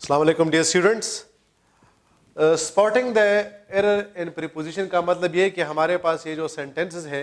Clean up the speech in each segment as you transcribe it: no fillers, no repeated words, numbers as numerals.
अस्सलाम वालेकुम dear students. Spotting the error in preposition का मतलब ये कि हमारे पास ये जो सेंटेंसेस है,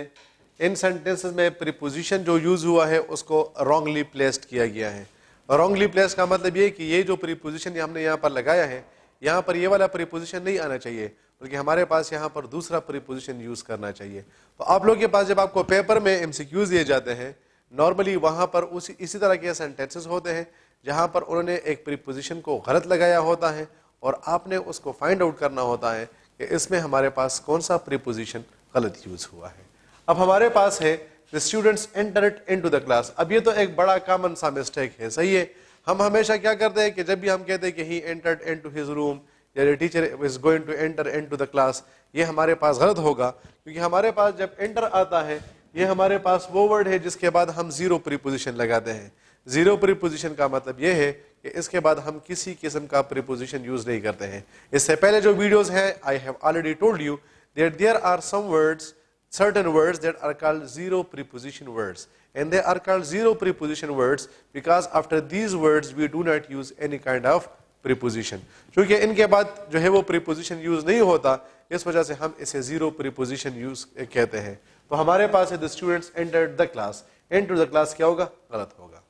इन सेंटेंसेस में प्रीपोजिशन जो यूज़ हुआ है उसको रॉन्गली प्लेस्ड किया गया है। रॉन्गली प्लेस्ड का मतलब ये कि ये जो प्रीपोजिशन हमने यहाँ पर लगाया है, यहाँ पर ये वाला प्रीपोजिशन नहीं आना चाहिए, बल्कि हमारे पास यहाँ पर दूसरा प्रीपोजिशन यूज़ करना चाहिए। तो आप लोग के पास जब आपको पेपर में एमसीक्यूज़ दिए जाते हैं, नॉर्मली वहाँ पर इसी तरह के सेंटेंसेस होते हैं जहाँ पर उन्होंने एक प्रीपोजिशन को गलत लगाया होता है और आपने उसको फाइंड आउट करना होता है कि इसमें हमारे पास कौन सा प्रीपोजिशन गलत यूज़ हुआ है। अब हमारे पास है the students entered into the class. अब ये तो एक बड़ा कॉमन सा मिस्टेक है, सही है। हम हमेशा क्या करते हैं कि जब भी हम कहते हैं कि he entered into his room या the teacher is going to enter into the class, ये हमारे पास गलत होगा, क्योंकि हमारे पास जब एंटर आता है ये हमारे पास वो वर्ड है जिसके बाद हम जीरो प्रीपोजिशन लगाते हैं। जीरो प्रीपोजिशन का मतलब ये है कि इसके बाद हम किसी किस्म का प्रीपोजिशन यूज नहीं करते हैं। इससे पहले जो वीडियोस हैं, I have already told you that there are some words, certain words that are called zero preposition words, and they are called zero preposition words because after these words we do not use any kind of preposition। क्योंकि इनके बाद जो है वो preposition use नहीं होता, इस वजह से हम इसे zero preposition यूज कहते हैं। तो हमारे पास है the students entered the class, enter the class क्या होगा? गलत होगा।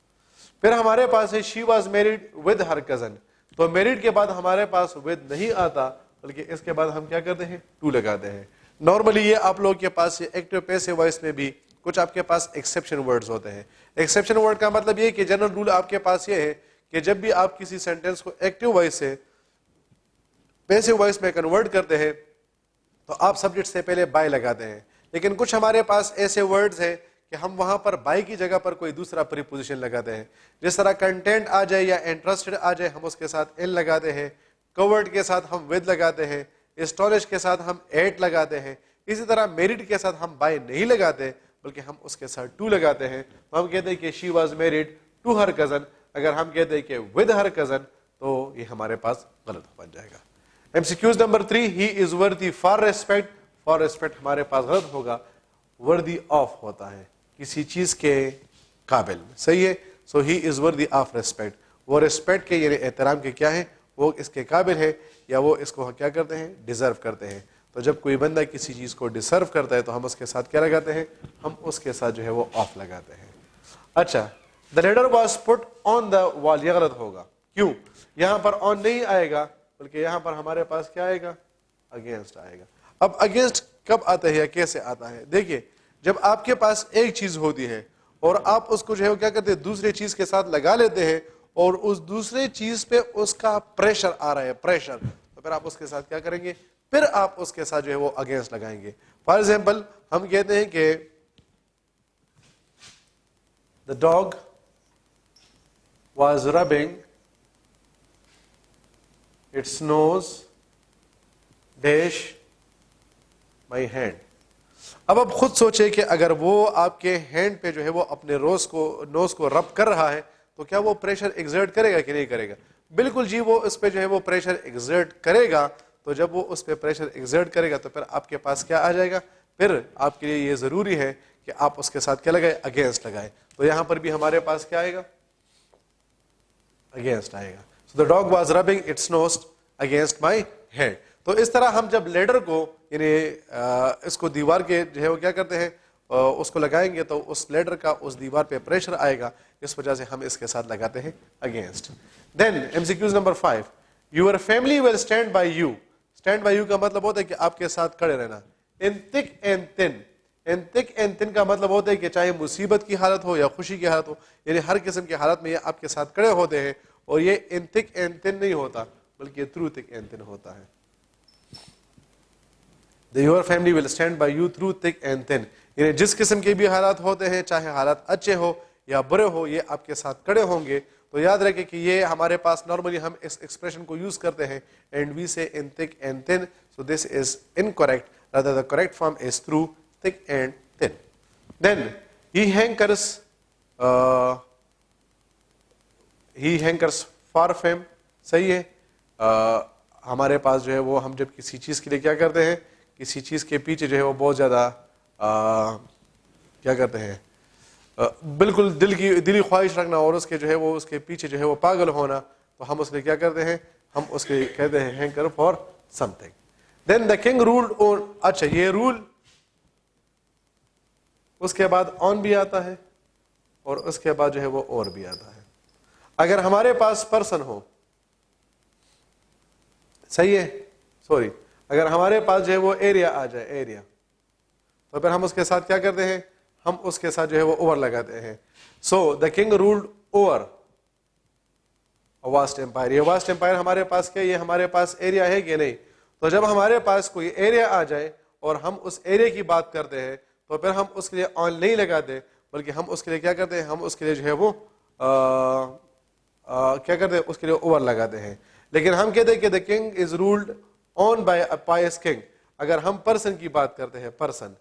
फिर हमारे पास है she was married with her cousin। तो married के बाद हमारे पास with नहीं आता, बल्कि इसके बाद हम क्या करते हैं? to लगाते हैं। नॉर्मली ये आप लोग के पास एक्टिव पैसिव वॉइस में भी कुछ आपके पास एक्सेप्शन वर्ड्स होते हैं। एक्सेप्शन वर्ड का मतलब ये कि जनरल रूल आपके पास ये है कि जब भी आप किसी सेंटेंस को एक्टिव वॉइस से पैसिव वॉइस में कन्वर्ट करते हैं तो आप सब्जेक्ट से पहले बाय लगाते हैं। लेकिन कुछ हमारे पास ऐसे वर्ड्स हैं कि हम वहां पर बाय की जगह पर कोई दूसरा प्रीपोजिशन लगाते हैं। जिस तरह कंटेंट आ जाए या इंटरेस्टेड आ जाए, हम उसके साथ इन लगाते हैं। कवर्ड के साथ हम विद लगाते हैं। एस्टोनिश के साथ हम एट लगाते हैं। इसी तरह मेरिड के साथ हम बाय नहीं लगाते, बल्कि हम उसके साथ टू लगाते हैं। तो हम कहते हैं कि she was married to her cousin. अगर हम कहते हैं कि विद हर कजन, तो ये हमारे पास गलत बन जाएगा। एमसीक्यूज नंबर 3, ही इज वर्दी फॉर रेस्पेक्ट। फॉर रेस्पेक्ट हमारे पास गलत होगा, वर्दी ऑफ होता है, किसी चीज के काबिल, सही है। So he is worthy of respect, वो रेस्पेक्ट के यानी एहतराम के क्या है, वो इसके काबिल है या वो इसको क्या करते हैं? डिजर्व करते हैं। तो जब कोई बंदा किसी चीज को डिजर्व करता है तो हम उसके साथ क्या लगाते हैं? हम उसके साथ जो है वो ऑफ लगाते हैं। अच्छा, the letter was put on the wall, ये गलत होगा। क्यों? यहां पर ऑन नहीं आएगा, बल्कि यहां पर हमारे पास क्या आएगा? अगेंस्ट आएगा। अब अगेंस्ट कब आता है या कैसे आता है? देखिए, जब आपके पास एक चीज होती है और आप उसको जो है क्या करते हैं? दूसरे चीज के साथ लगा लेते हैं और उस दूसरे चीज पे उसका प्रेशर आ रहा है, प्रेशर, तो फिर आप उसके साथ क्या करेंगे? फिर आप उसके साथ जो है वो अगेंस्ट लगाएंगे। फॉर एग्जाम्पल, हम कहते हैं कि the dog was rubbing its nose dash my hand. अब आप खुद सोचे कि अगर वो आपके हैंड पे जो है वो अपने नोज को रब कर रहा है तो क्या वो प्रेशर एग्जर्ट करेगा कि नहीं करेगा? बिल्कुल जी, वो उस पे जो है वो प्रेशर एग्जर्ट करेगा। तो जब वो उस पे प्रेशर एग्जर्ट करेगा तो फिर आपके पास क्या आ जाएगा? फिर आपके लिए ये जरूरी है कि आप उसके साथ क्या लगाए? अगेंस्ट लगाए। तो यहां पर भी हमारे पास क्या आएगा? अगेंस्ट आएगा। So the dog was rubbing its nose against my head. तो इस तरह हम जब लेडर को यानी इसको दीवार के जो है वो क्या करते हैं? उसको लगाएंगे तो उस लेडर का उस दीवार पे प्रेशर आएगा, इस वजह से हम इसके साथ लगाते हैं against. Then MCQs number 5, your family will stand by you. Stand by you का मतलब होता है कि आपके साथ खड़े रहना। In thick and thin, in thick and thin का मतलब होता है कि चाहे मुसीबत की हालत हो या खुशी की हालत हो, यानी हर किस्म की हालत में ये आपके साथ खड़े होते हैं। और ये इन थिक एंड थिन नहीं होता, बल्कि थ्रू थिक एंड थिन होता है। Your family will stand by you through thick and thin, यानी जिस किस्म के भी हालात होते हैं, चाहे हालात अच्छे हो या बुरे हो, ये आपके साथ खड़े होंगे। तो याद रखें कि ये हमारे पास नॉर्मली हम इस एक्सप्रेशन को यूज करते हैं, and we say in thick and thin, so this is incorrect, rather the correct form is through thick and thin. Then he hankers for fame, सही है। हमारे पास जो है वो हम जब किसी चीज के लिए क्या करते हैं? किसी चीज के पीछे जो है वो बहुत ज्यादा क्या करते हैं? बिल्कुल दिली ख्वाहिश रखना और उसके जो है वो उसके पीछे जो है वो पागल होना, تو ہم اس کے لیے کیا کرتے ہیں, ہم اس کے لیے کہتے ہیں hanker for something. Then the king ruled on, اچھا یہ رول اس کے بعد آن بھی آتا ہے اور اس کے بعد جو ہے وہ اور بھی آتا ہے. اگر ہمارے پاس پرسن ہو, صحیح ہے, سوری, اگر ہمارے پاس جو ہے وہ ایریا آ جائے, ایریا, تو پھر ہم اس کے ساتھ کیا کرتے ہیں, ہم اس کے ساتھ جو ہے وہ اوور لگاتے ہیں. So the king ruled over vast empire. یہ واسٹ امپائر ہمارے پاس کیا, یہ ہمارے پاس ایریا ہے کہ نہیں. تو جب ہمارے پاس کوئی ایریا آ جائے اور ہم اس ایریا کی بات کرتے ہیں تو پھر ہم اس کے لیے آن نہیں لگاتے, بلکہ ہم اس کے لیے کیا کرتے ہیں, ہم اس کے لیے جو ہے وہ کیا کرتے ہیں, اس کے لیے اوور لگاتے ہیں. لیکن ہم کہتے ہیں کہ the king is ruled on by a pious king. اگر ہم پرسن کی بات کرتے ہیں, پرسن,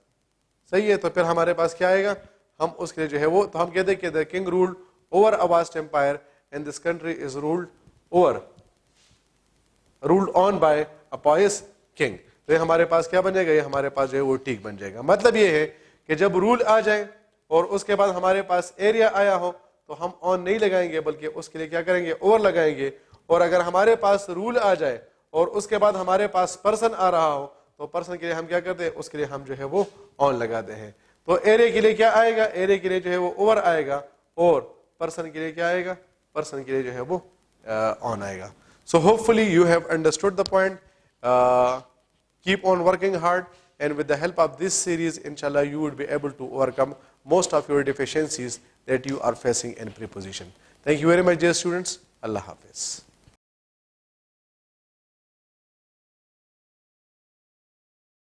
صحیح ہے, تو پھر ہمارے پاس کیا آئے گا, ہم اس کے لیے جو ہے وہ, تو ہم کہتے ہیں کہ the king ruled over a vast empire and this country is ruled on by a pious king. تو یہ ہمارے پاس کیا بنے گا, یہ ہمارے پاس جو ہے وہ ٹھیک بن جائے گا. مطلب یہ ہے کہ جب رول آ جائے اور اس کے بعد ہمارے پاس ایریا آیا ہو تو ہم آن نہیں لگائیں گے, بلکہ اس کے لیے کیا کریں گے, اوور لگائیں گے. اور اگر ہمارے پاس رول آ جائے اور اس کے بعد ہمارے پاس پرسن آ رہا ہو تو پرسن کے لیے ہم کیا کرتے ہیں, اس کے لیے ہم جو ہے وہ آن لگاتے ہیں. تو ایریا کے لیے کیا آئے گا, ایریا کے لیے جو ہے وہ اوور آئے گا, اور پرسن کے لیے کیا آئے گا, پرسن کے لیے جو ہے وہ آن آئے گا. So hopefully you have understood the point. Keep on working hard, and with the help of this series, inshallah, you would be able to overcome most of your deficiencies that you are facing in preposition. Thank you very much, dear students. Allah Hafiz.